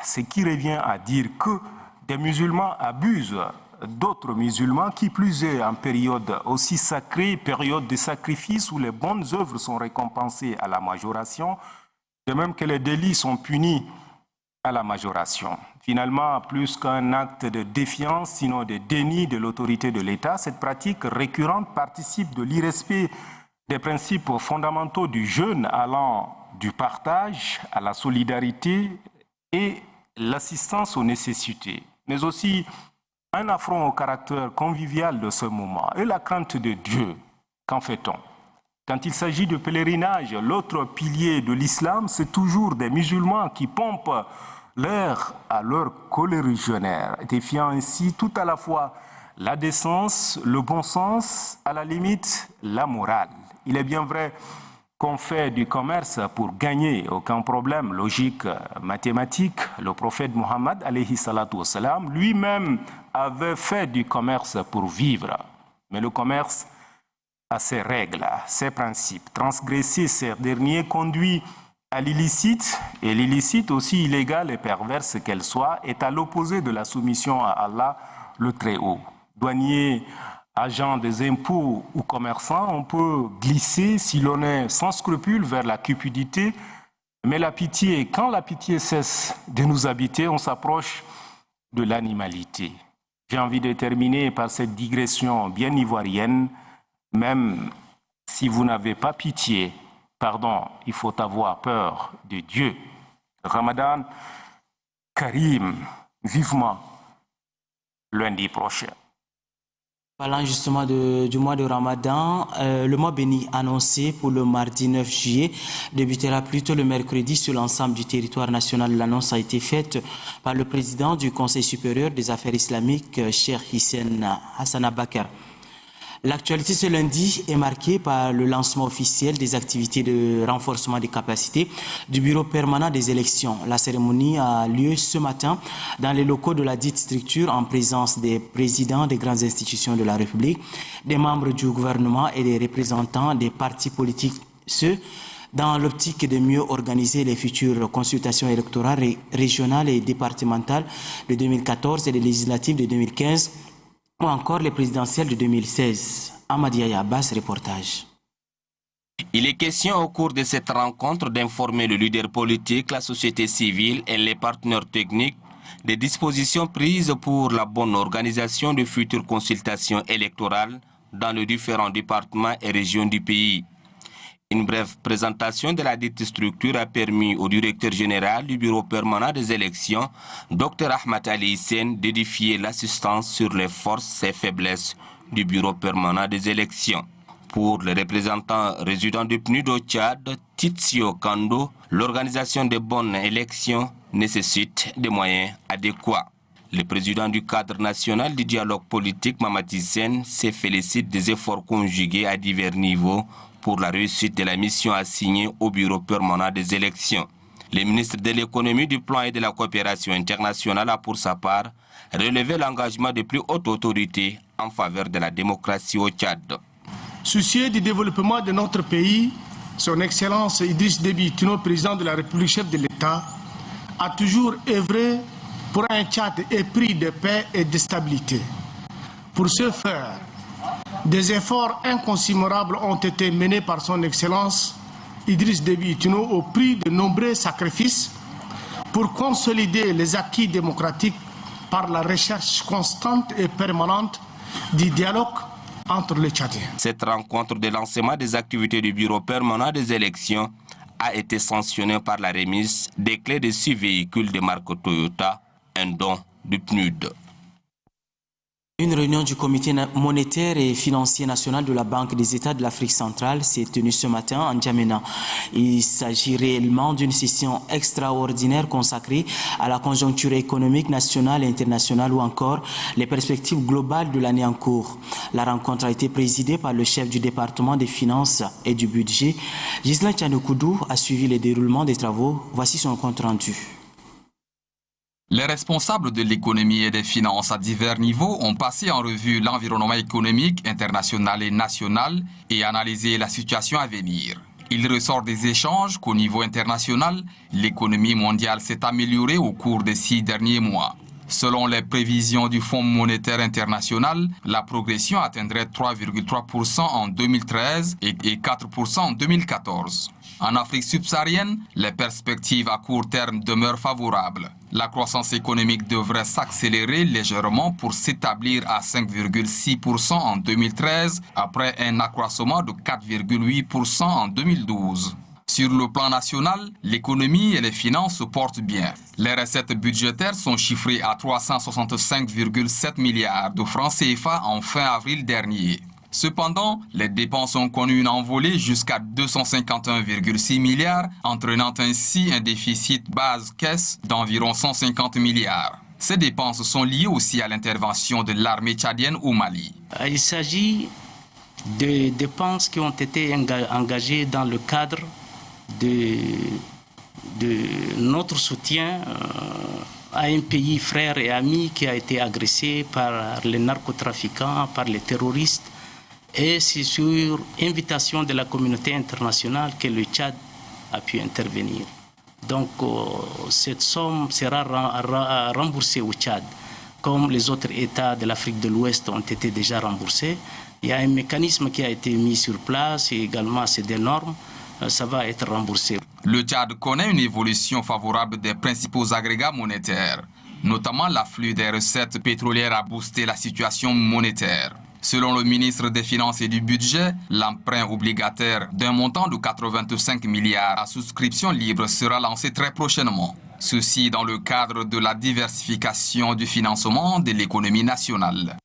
ce qui revient à dire que des musulmans abusent d'autres musulmans, qui plus est en période aussi sacrée, période de sacrifice où les bonnes œuvres sont récompensées à la majoration, de même que les délits sont punis à la majoration. Finalement, plus qu'un acte de défiance, sinon de déni de l'autorité de l'État, cette pratique récurrente participe de l'irrespect des principes fondamentaux du jeûne allant du partage à la solidarité et l'assistance aux nécessités, mais aussi un affront au caractère convivial de ce moment et la crainte de Dieu. Qu'en fait-on? Quand il s'agit de pèlerinage, l'autre pilier de l'islam, c'est toujours des musulmans qui pompent l'air à leurs coléligionnaires, défiant ainsi tout à la fois la décence, le bon sens, à la limite la morale. Il est bien vrai qu'on fait du commerce pour gagner, aucun problème, logique, mathématique. Le prophète Mohammed, alayhi salatu wassalam, lui-même avait fait du commerce pour vivre. Mais le commerce a ses règles, ses principes. Transgresser ces derniers conduit à l'illicite, et l'illicite, aussi illégale et perverse qu'elle soit, est à l'opposé de la soumission à Allah, le Très-Haut. Douanier, agent des impôts ou commerçant, on peut glisser, si l'on est sans scrupule, vers la cupidité, mais la pitié, quand la pitié cesse de nous habiter, on s'approche de l'animalité. J'ai envie de terminer par cette digression bien ivoirienne. Même si vous n'avez pas pitié, pardon, il faut avoir peur de Dieu. Ramadan Karim, vivement lundi prochain. Parlant justement du mois de Ramadan, le mois béni annoncé pour le mardi 9 juillet débutera plutôt le mercredi sur l'ensemble du territoire national. L'annonce a été faite par le président du Conseil supérieur des affaires islamiques, Cheikh Hissène Hassan Abakar. L'actualité ce lundi est marquée par le lancement officiel des activités de renforcement des capacités du Bureau permanent des élections. La cérémonie a lieu ce matin dans les locaux de la dite structure en présence des présidents des grandes institutions de la République, des membres du gouvernement et des représentants des partis politiques, ceux dans l'optique de mieux organiser les futures consultations électorales régionales et départementales de 2014 et les législatives de 2015, ou encore les présidentielles de 2016. Ahmadiyya Abbas, reportage. Il est question au cours de cette rencontre d'informer le leader politique, la société civile et les partenaires techniques des dispositions prises pour la bonne organisation de futures consultations électorales dans les différents départements et régions du pays. Une brève présentation de la dite structure a permis au directeur général du Bureau permanent des élections, Dr Ahmad Ali Hissène, d'édifier l'assistance sur les forces et faiblesses du Bureau permanent des élections. Pour le représentant résident du PNUD au Tchad, Titsio Kando, l'organisation des bonnes élections nécessite des moyens adéquats. Le président du cadre national du dialogue politique, Mamad Hissène, se félicite des efforts conjugués à divers niveaux pour la réussite de la mission assignée au Bureau permanent des élections. Le ministre de l'économie, du plan et de la coopération internationale a pour sa part relevé l'engagement des plus hautes autorités en faveur de la démocratie au Tchad. Soucieux du développement de notre pays, son Excellence Idriss Déby Itno, président de la République, chef de l'État, a toujours œuvré pour un Tchad épris de paix et de stabilité. Pour ce faire, des efforts inconsidérables ont été menés par son Excellence Idriss Déby Itno au prix de nombreux sacrifices pour consolider les acquis démocratiques par la recherche constante et permanente du dialogue entre les Tchadiens. Cette rencontre de lancement des activités du Bureau permanent des élections a été sanctionnée par la remise des clés de 6 véhicules de marque Toyota, un don du PNUD. Une réunion du comité monétaire et financier national de la Banque des États de l'Afrique centrale s'est tenue ce matin en N'Djamena. Il s'agit réellement d'une session extraordinaire consacrée à la conjoncture économique nationale et internationale ou encore les perspectives globales de l'année en cours. La rencontre a été présidée par le chef du département des finances et du budget. Ghislain Tchanokoudou a suivi le déroulement des travaux. Voici son compte rendu. Les responsables de l'économie et des finances à divers niveaux ont passé en revue l'environnement économique international et national et analysé la situation à venir. Il ressort des échanges qu'au niveau international, l'économie mondiale s'est améliorée au cours des 6 derniers mois. Selon les prévisions du Fonds monétaire international, la progression atteindrait 3,3% en 2013 et 4% en 2014. En Afrique subsaharienne, les perspectives à court terme demeurent favorables. La croissance économique devrait s'accélérer légèrement pour s'établir à 5,6% en 2013 après un accroissement de 4,8% en 2012. Sur le plan national, l'économie et les finances se portent bien. Les recettes budgétaires sont chiffrées à 365,7 milliards de francs CFA en fin avril dernier. Cependant, les dépenses ont connu une envolée jusqu'à 251,6 milliards, entraînant ainsi un déficit base caisse d'environ 150 milliards. Ces dépenses sont liées aussi à l'intervention de l'armée tchadienne au Mali. Il s'agit de dépenses qui ont été engagées dans le cadre de notre soutien à un pays frère et ami qui a été agressé par les narcotrafiquants, par les terroristes. Et c'est sur invitation de la communauté internationale que le Tchad a pu intervenir. Donc cette somme sera remboursée au Tchad, comme les autres États de l'Afrique de l'Ouest ont été déjà remboursés. Il y a un mécanisme qui a été mis sur place et également c'est des normes. Ça va être remboursé. Le Tchad connaît une évolution favorable des principaux agrégats monétaires. Notamment l'afflux des recettes pétrolières a boosté la situation monétaire. Selon le ministre des Finances et du Budget, l'emprunt obligataire d'un montant de 85 milliards à souscription libre sera lancé très prochainement. Ceci dans le cadre de la diversification du financement de l'économie nationale.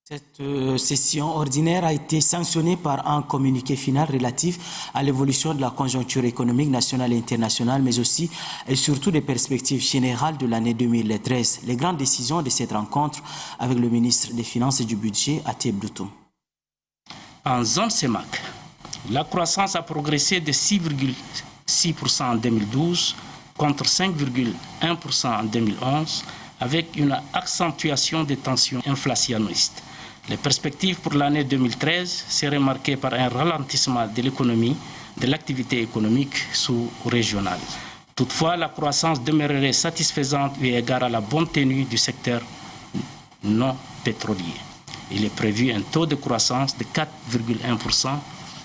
Cette session ordinaire a été sanctionnée par un communiqué final relatif à l'évolution de la conjoncture économique nationale et internationale, mais aussi et surtout des perspectives générales de l'année 2013. Les grandes décisions de cette rencontre avec le ministre des Finances et du Budget, Até Bloutoum. En zone CEMAC, la croissance a progressé de 6,6% en 2012 contre 5,1% en 2011, avec une accentuation des tensions inflationnistes. Les perspectives pour l'année 2013 seraient marquées par un ralentissement de l'économie, de l'activité économique sous-régionale. Toutefois, la croissance demeurerait satisfaisante eu égard à la bonne tenue du secteur non pétrolier. Il est prévu un taux de croissance de 4,1%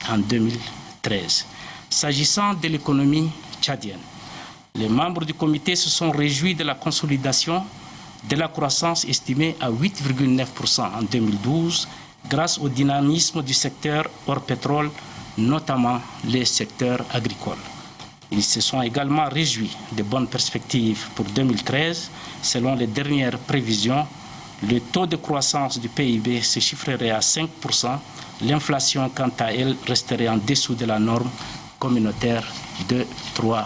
en 2013. S'agissant de l'économie tchadienne, les membres du comité se sont réjouis de la consolidation de la croissance estimée à 8,9% en 2012 grâce au dynamisme du secteur hors pétrole, notamment les secteurs agricoles. Ils se sont également réjouis de bonnes perspectives pour 2013. Selon les dernières prévisions, le taux de croissance du PIB se chiffrerait à 5%. L'inflation, quant à elle, resterait en dessous de la norme communautaire de 3%.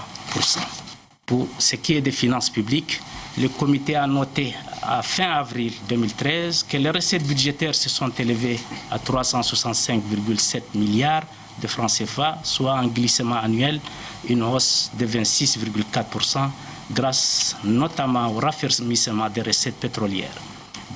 Pour ce qui est des finances publiques, le comité a noté à fin avril 2013 que les recettes budgétaires se sont élevées à 365,7 milliards de francs CFA, soit un glissement annuel, une hausse de 26,4%, grâce notamment au raffermissement des recettes pétrolières.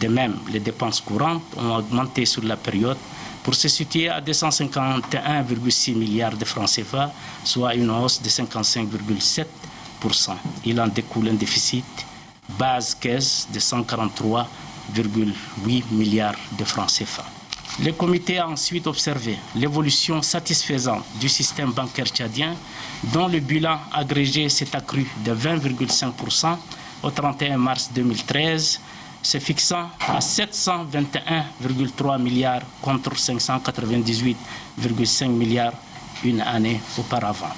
De même, les dépenses courantes ont augmenté sur la période pour se situer à 251,6 milliards de francs CFA, soit une hausse de 55,7%. Il en découle un déficit base caisse de 143,8 milliards de francs CFA. Le comité a ensuite observé l'évolution satisfaisante du système bancaire tchadien, dont le bilan agrégé s'est accru de 20,5% au 31 mars 2013, se fixant à 721,3 milliards contre 598,5 milliards une année auparavant.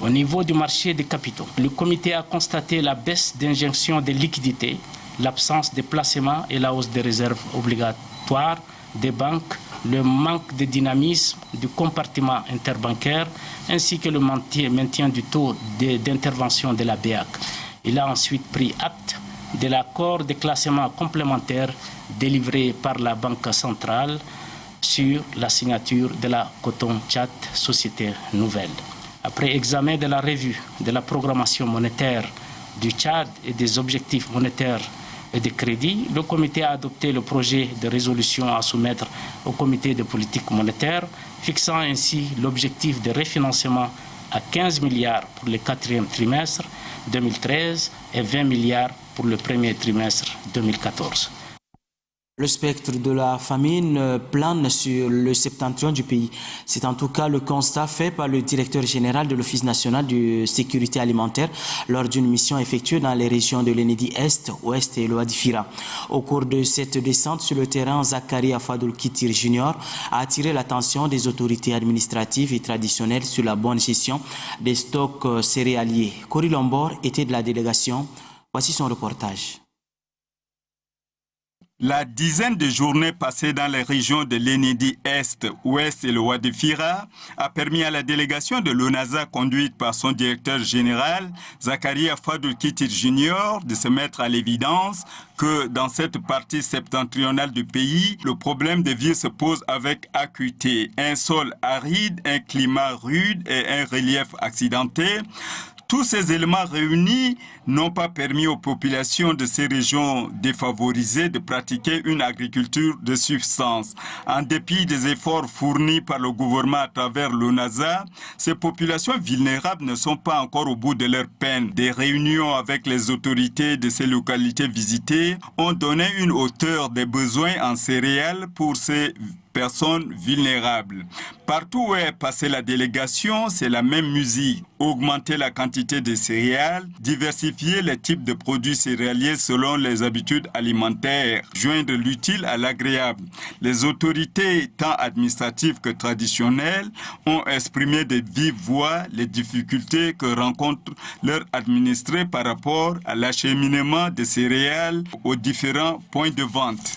Au niveau du marché des capitaux, le comité a constaté la baisse d'injection de liquidités, l'absence de placements et la hausse des réserves obligatoires des banques, le manque de dynamisme du compartiment interbancaire ainsi que le maintien du taux d'intervention de la BEAC. Il a ensuite pris acte de l'accord de classement complémentaire délivré par la Banque centrale sur la signature de la Coton Tchad Société Nouvelle. Après examen de la revue de la programmation monétaire du Tchad et des objectifs monétaires et de crédit. Le comité a adopté le projet de résolution à soumettre au comité de politique monétaire, fixant ainsi l'objectif de refinancement à 15 milliards pour le 4e trimestre 2013 et 20 milliards pour le premier trimestre 2014. Le spectre de la famine plane sur le septentrion du pays. C'est en tout cas le constat fait par le directeur général de l'Office national de sécurité alimentaire lors d'une mission effectuée dans les régions de l'Enedi Est, Ouest et l'Ouadifira. Au cours de cette descente sur le terrain, Zakari Afadoul Kitir Jr. a attiré l'attention des autorités administratives et traditionnelles sur la bonne gestion des stocks céréaliers. Cory Lombor était de la délégation. Voici son reportage. La dizaine de journées passées dans les régions de l'Enedi Est, Ouest et le Ouadifira a permis à la délégation de l'ONASA conduite par son directeur général, Zakari Afadoul Kitir Jr., de se mettre à l'évidence que dans cette partie septentrionale du pays, le problème des vies se pose avec acuité. Un sol aride, un climat rude et un relief accidenté. Tous ces éléments réunis n'ont pas permis aux populations de ces régions défavorisées de pratiquer une agriculture de subsistance. En dépit des efforts fournis par le gouvernement à travers l'ONASA, ces populations vulnérables ne sont pas encore au bout de leur peine. Des réunions avec les autorités de ces localités visitées ont donné une hauteur des besoins en céréales pour ces personnes vulnérables. Partout où est passée la délégation, c'est la même musique. Augmenter la quantité de céréales, diversifier les types de produits céréaliers selon les habitudes alimentaires, joindre l'utile à l'agréable. Les autorités, tant administratives que traditionnelles, ont exprimé de vive voix les difficultés que rencontrent leurs administrés par rapport à l'acheminement de céréales aux différents points de vente.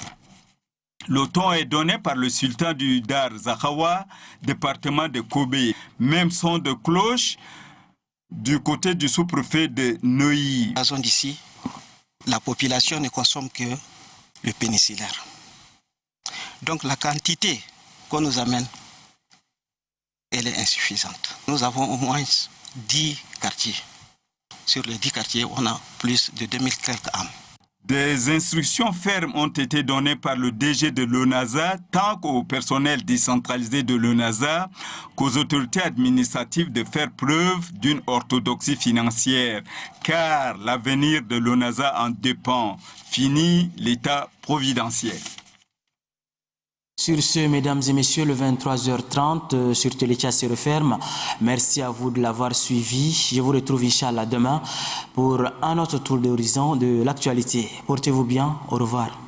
Le ton est donné par le sultan du Dar Zakhawa, département de Kobe. Même son de cloche du côté du sous-préfet de Neuilly. La zone d'ici, la population ne consomme que le pénicilliaire. Donc la quantité qu'on nous amène, elle est insuffisante. Nous avons au moins 10 quartiers. Sur les 10 quartiers, on a plus de 2000 quelques âmes. Des instructions fermes ont été données par le DG de l'ONASA, tant qu'au personnel décentralisé de l'ONASA qu'aux autorités administratives de faire preuve d'une orthodoxie financière, car l'avenir de l'ONASA en dépend. Fini l'état providentiel. Sur ce, mesdames et messieurs, le 23h30 sur Téléchat se referme. Merci à vous de l'avoir suivi. Je vous retrouve, Inch'Allah, demain pour un autre tour d'horizon de l'actualité. Portez-vous bien. Au revoir.